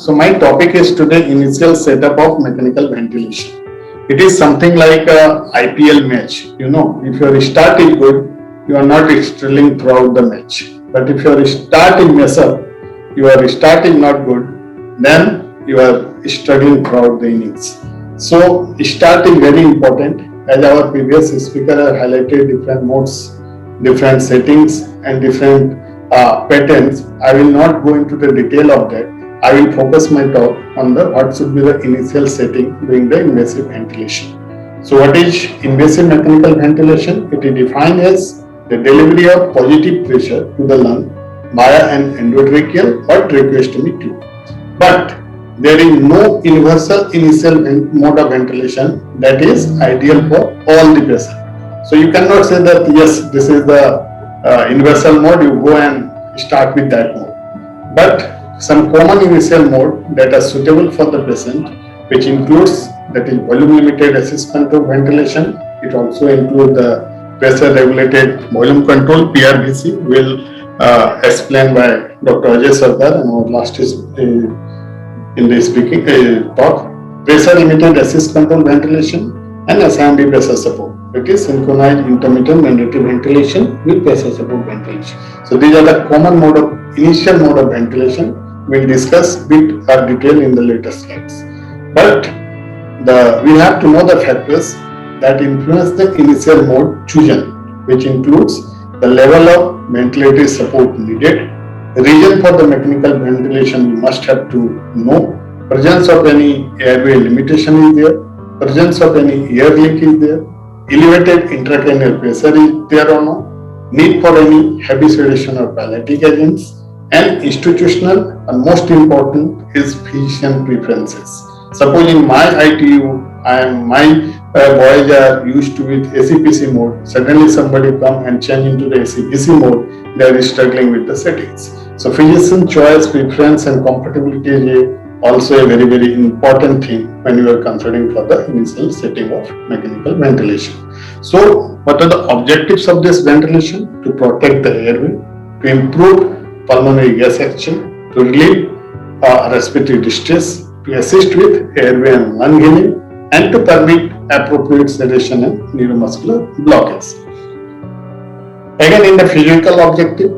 So my topic is today initial setup of mechanical ventilation. It is something like a IPL match. If your start is good, you are not struggling throughout the match. But if your start is mess up, your start is not good, then you are struggling throughout the innings. So start is very important. As our previous speaker has highlighted different modes, different settings and different patterns. I will not go into the detail of that. I will focus my talk on what should be the initial setting during the invasive ventilation. So what is invasive mechanical ventilation? It is defined as the delivery of positive pressure to the lung via an endotracheal or tracheostomy tube. But there is no universal initial mode of ventilation that is ideal for all the patients. So you cannot say that yes, this is the universal mode, you go and start with that mode. But some common initial mode that are suitable for the patient, which includes that is volume limited assist control ventilation. It also includes the pressure regulated volume control PRVC, will explained by Dr. Ajay Sardar and our last is in the speaking talk. Pressure limited assist control ventilation and SIMV pressure support. It is synchronized intermittent mandatory ventilation with pressure support ventilation. So these are the common initial mode of ventilation. We'll discuss bit or detail in the later slides. But we have to know the factors that influence the initial mode chosen, which includes the level of ventilatory support needed, reason for the mechanical ventilation we must have to know, presence of any airway limitation is there, presence of any air leak is there, elevated intracranial pressure is there or not, need for any heavy sedation or paralytic agents, and institutional and most important is physician preferences. Suppose in my ITU, my boys are used to with ACPC mode, suddenly somebody come and change into the ACPC mode, they are struggling with the settings. So physician choice, preference and compatibility is also a very, very important thing when you are considering for the initial setting of mechanical ventilation. So what are the objectives of this ventilation? To protect the airway, to improve pulmonary gas action, to relieve respiratory distress, to assist with airway and lung healing, and to permit appropriate sedation and neuromuscular blockage. Again, in the physical objective,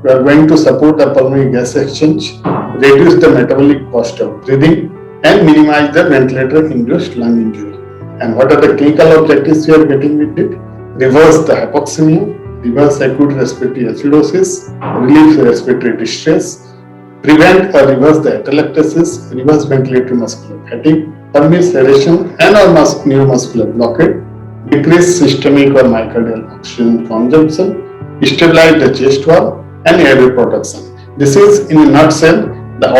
we are going to support the pulmonary gas exchange, reduce the metabolic cost of breathing, and minimize the ventilator-induced lung injury. And what are the clinical objectives we are getting with it? Reverse the hypoxemia, reverse acute respiratory acidosis, relieve the respiratory distress, prevent or reverse the atelectasis, reverse ventilatory muscular fatigue, permit sedation and or neuromuscular blockade, decrease systemic or myocardial oxygen consumption, stabilize the chest wall and airway protection. This is in a nutshell the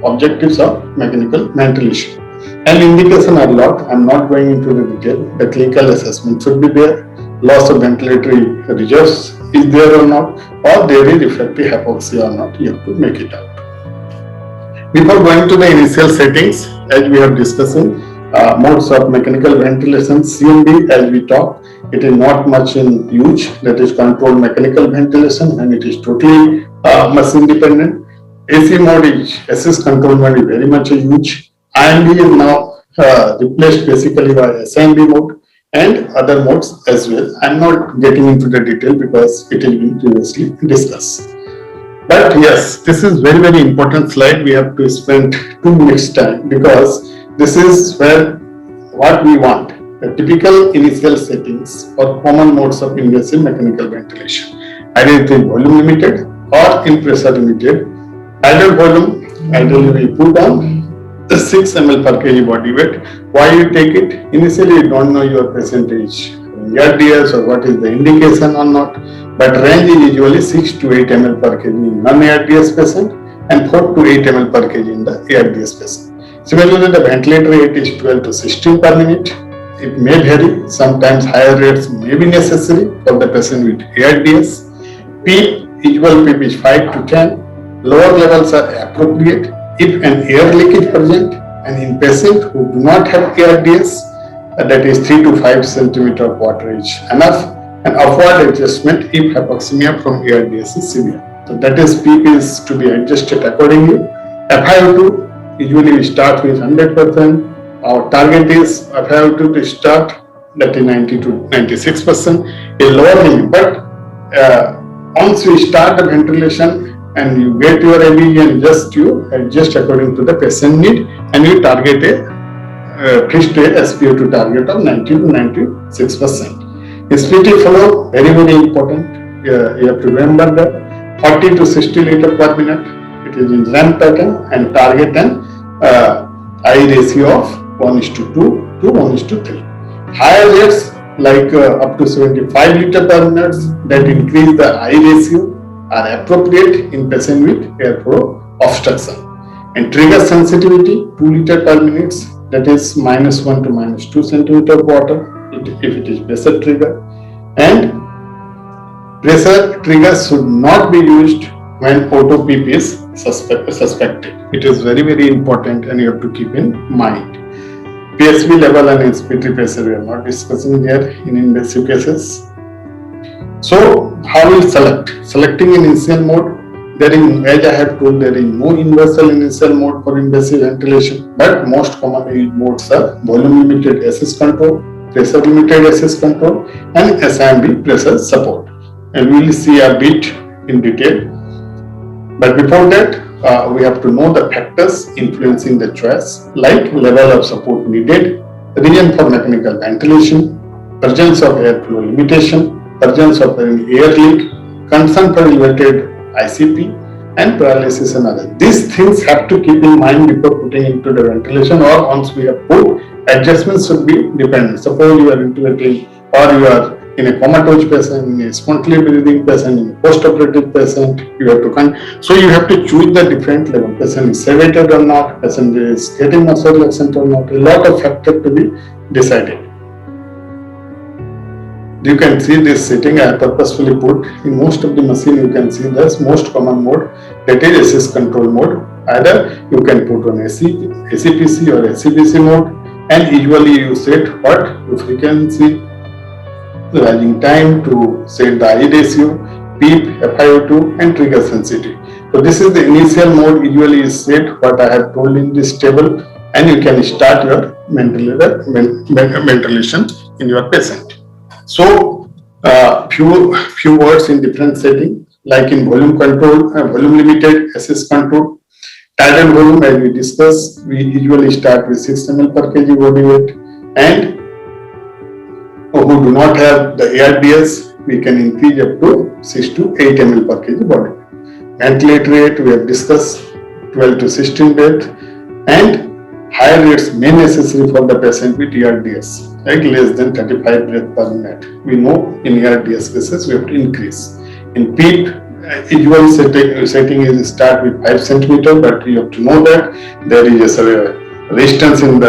objectives of mechanical ventilation. And indication are a lot. I am not going into the detail. The clinical assessment should be there. Loss of ventilatory reserves is there or not, or there is refractory hypoxia or not. You have to make it out. Before going to the initial settings, as we have discussing modes of mechanical ventilation, CMV as we talk, it is not much in use. That is controlled mechanical ventilation and it is totally machine dependent. AC mode is assist control mode is very much a huge. IMV is now replaced basically by SIMV mode and other modes as well. I am not getting into the detail because it has been previously discussed. But yes, this is very, very important slide. We have to spend 2 minutes time because this is where what we want, the typical initial settings or common modes of invasive mechanical ventilation. Either it is volume limited or in pressure limited. Ideal volume, ideally we put down the 6 ml per kg body weight. Why you take it? Initially you don't know your percentage ARDS or what is the indication or not, but range is usually 6 to 8 ml per kg in non-ARDS patient and 4 to 8 ml per kg in the ARDS patient. Similarly, the ventilator rate is 12 to 16 per minute. It may vary, sometimes higher rates may be necessary for the patient with ARDS. PEEP, usual PEEP is 5 to 10. Lower levels are appropriate if an air leak is present, and in patients who do not have ARDS, that is 3 to 5 centimeter of water is enough, and upward adjustment if hypoxemia from ARDS is severe. So that is PEEP is to be adjusted accordingly. FiO2, usually we start with 100%. Our target is FiO2 to start, that is 90 to 96%, a lower limit. But once we start the ventilation and you get your ABE and you adjust according to the patient need, and you target a fixed SpO2 target of 90 to 96%. SPT flow, very, very important. You have to remember that 40 to 60 liter per minute. It is in ramp pattern and target an I ratio of 1:2 to 1:3. Higher rates like up to 75 liter per minute that increase the I ratio are appropriate in patient with airflow obstruction. And trigger sensitivity 2 liter per minute, that is -1 to -2 centimeter of water if it is pressure trigger. And pressure triggers should not be used when auto PEEP is suspected. It is very, very important and you have to keep in mind. PSV level and SPT pressure we are not discussing here in invasive cases. So how we select? Selecting in initial mode, there is, as I have told, there is no universal initial mode for invasive ventilation, but most commonly used modes are volume limited access control, pressure limited access control, and SIMB pressure support. And we will see a bit in detail. But before that, we have to know the factors influencing the choice, like level of support needed, reason for mechanical ventilation, presence of airflow limitation, presence of an air leak, concern for elevated ICP, and paralysis and others. These things have to keep in mind before putting into the ventilation, or once we have put, adjustments should be dependent. Suppose you are intubating or you are in a comatose patient, in a spontaneously breathing patient, in a post-operative patient, you have to so you have to choose the different level. Patient is sedated or not, patient is getting muscle relaxant or not. A lot of factors to be decided. You can see this setting I purposefully put. In most of the machine you can see this most common mode, that is access control mode. Either you can put on ACPC or ACPC mode, and usually you set what? The frequency, the rising time, to set the I ratio, PEEP, FiO2 and trigger sensitivity. So this is the initial mode, usually is set what I have told in this table, and you can start your ventilation in your patient. So few words in different setting, like in volume control, volume limited access control. Tidal volume, as we discussed, we usually start with 6 ml per kg body weight, and who do not have the ARDS, we can increase up to 6 to 8 ml per kg body weight. Ventilate rate, we have discussed 12 to 16 breath, and higher rates may necessary for the patient with ARDS, like less than 35 breath per minute. We know in ARDS cases we have to increase. In PEEP, usual setting is start with 5 centimeter, but you have to know that there is a resistance in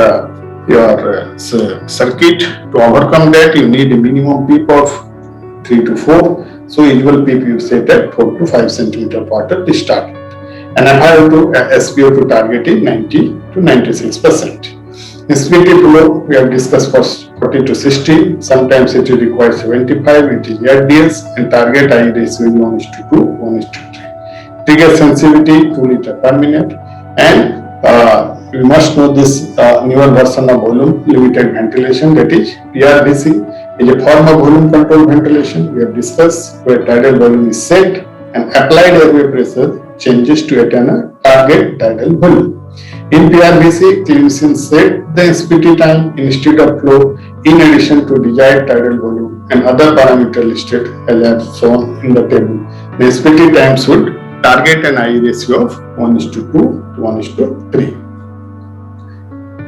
your circuit. To overcome that, you need a minimum PEEP of 3 to 4. So usual PEEP you set at 4 to 5 centimeter water to start. And FiO2 SpO2 target is 90 to 96%. SPT flow we have discussed first 40 to 60. Sometimes it requires 75, it is ARDS, and target I ratio is 1:2, 1:3. Trigger sensitivity 2 liter per minute, and we must know this newer version of volume limited ventilation, that is PRVC, is a form of volume control ventilation we have discussed, where tidal volume is set and applied airway pressure changes to attain a target tidal volume. In PRVC, clinician set the SPT time instead of flow in addition to desired tidal volume and other parameters listed as I have shown in the table. The SPT time should target an I ratio of 1:2 to 1:3.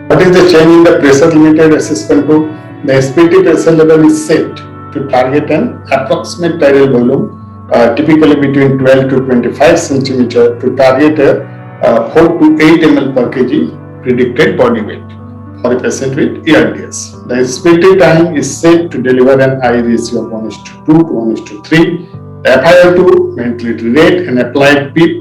What is the change in the pressure limited access control? The SPT pressure level is set to target an approximate tidal volume, typically between 12 to 25 centimeter, to target a 4 to 8 ml per kg predicted body weight for a patient with ARDS. The SPT time is set to deliver an I ratio of 1:2 to 1:3. The FiO2 ventilatory rate and applied PEEP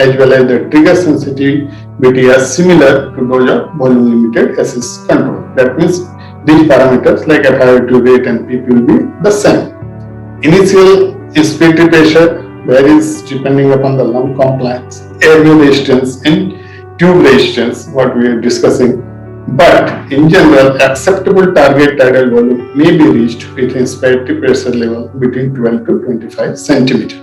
as well as the trigger sensitivity are similar to those of volume limited access control. That means these parameters like FiO2 rate and PEEP will be the same. Initial SPT pressure varies depending upon the lung compliance, airway resistance, and tube resistance, what we are discussing. But in general, acceptable target tidal volume may be reached with inspirative pressure level between 12 to 25 centimeter.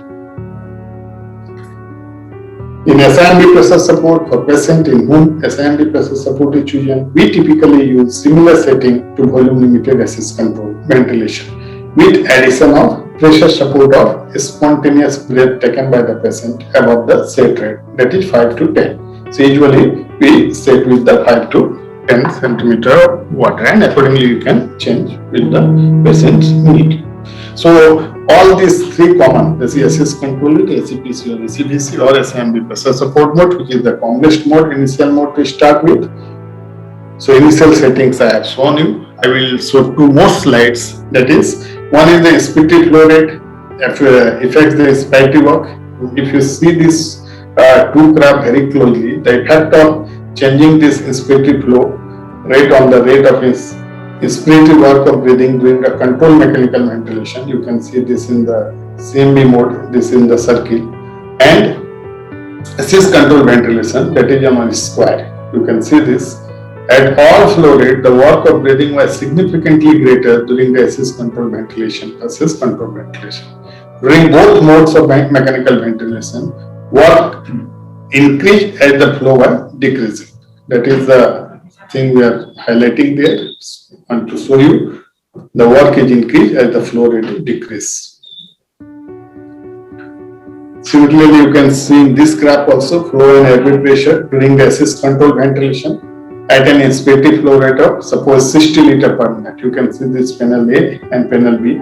In SIMD pressure support for patient in whom SIMD pressure support is chosen, we typically use similar setting to volume limited access control ventilation with addition of pressure support of spontaneous breath taken by the patient above the set rate, that is 5 to 10. So usually we set with the 5 to 10 centimeter of water, and accordingly you can change with the patient's need. So all these three common, the access control with ACPC or ACDC or SIMD pressure support mode, which is the commonest mode, initial mode to start with. So initial settings I have shown you. I will show two more slides. That is, one is the inspiratory flow rate, affects the inspiratory work. If you see this two graph very closely, the effect of changing this inspiratory flow rate on the rate of inspiratory work of breathing during a controlled mechanical ventilation. You can see this in the CMB mode, this in the circle, and assist control ventilation, that is on a square. You can see this. At all flow rate, the work of breathing was significantly greater during the assist control ventilation. During both modes of mechanical ventilation, work increased as the flow was decreasing. That is the thing we are highlighting there. I want to show you the work is increased as the flow rate is decreased. Similarly, you can see in this graph also flow and airway pressure during the assist control ventilation at an inspiratory flow rate of suppose 60 liter per minute. You can see this panel A and panel B.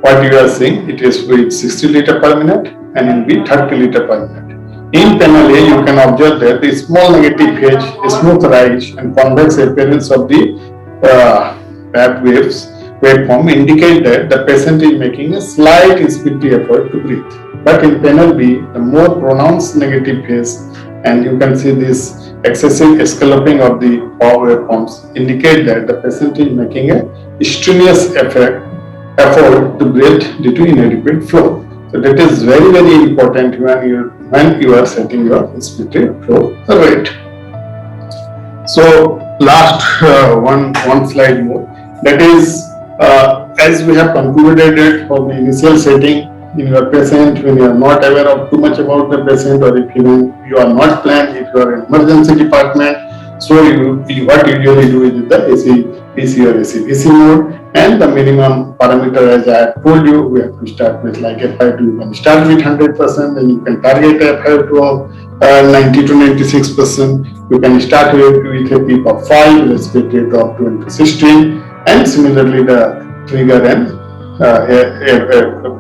What you are seeing, it is with 60 liter per minute and in B 30 liter per minute. In panel A, you can observe that the small negative phase, smooth rise and convex appearance of the waveform indicate that the patient is making a slight inspiratory effort to breathe. But in panel B, the more pronounced negative phase, and you can see this excessive escaloping of the power waveforms indicate that the patient is making a strenuous effort to breathe due to inadequate flow. So that is very, very important when you are setting your inspiratory flow rate. So last one slide more. That is, as we have concluded it for the initial setting in your patient, when you are not aware of too much about the patient, or if you are not planned, if you are in emergency department, so what you usually do is the ACPC or ACDC mode, and the minimum parameter, as I have told you, we have to start with like FiO2. You can start with 100%, and you can target FiO2 of 90 to 96%. You can start with a peak of 5, respiratory rate of 20 to 16, and similarly the trigger and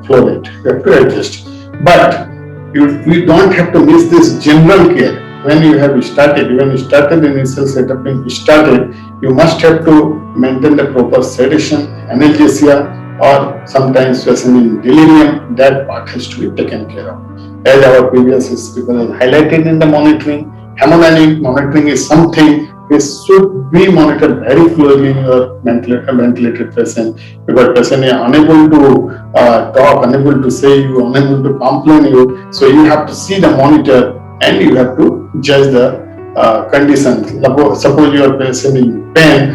flow rate. You have to adjust. But you don't have to miss this general care. When you have started, initial setup and started, you must have to maintain the proper sedation, analgesia, or sometimes patient in delirium. That part has to be taken care of. As our previous speaker has highlighted in the monitoring, hemodynamic monitoring is something which should be monitored very closely in your ventilated patient, because patient is unable to talk, unable to say you, unable to complain you. So you have to see the monitor and you have to judge the condition. Suppose your patient in pain,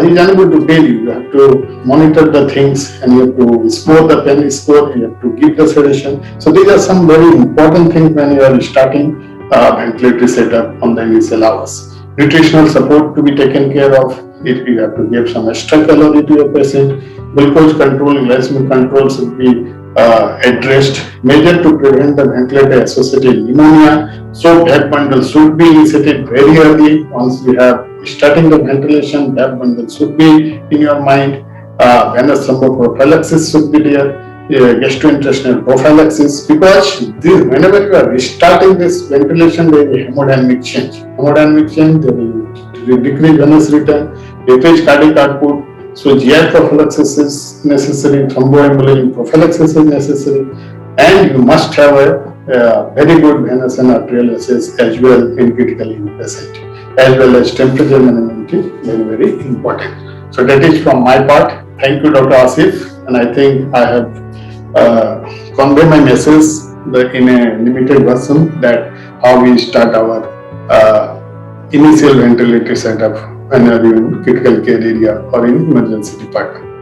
he is unable to tell you. You have to monitor the things and you have to score the pain score, you have to give the sedation. So these are some very important things when you are starting ventilatory setup on the initial hours. Nutritional support to be taken care of. If you have to give some extra calorie to your patient, glucose control, glycemic control should be addressed. Measure to prevent the ventilator associated pneumonia. So BAP bundle should be initiated very early. Once we have starting the ventilation, BAP bundle should be in your mind. Venous thromboprophylaxis should be there. Gastrointestinal prophylaxis, because whenever you are restarting this ventilation, there is a hemodynamic change. There is decreased venous return, decreased cardiac output. So GI prophylaxis is necessary, thromboembolic prophylaxis is necessary, and you must have a very good venous and arterial access as well in critically ill patient, as well as temperature management is very, very important. So that is from my part. Thank you, Dr. Asif, and I think I have convey my message in a limited version that how we start our initial ventilator setup when you are in critical care area or in emergency department.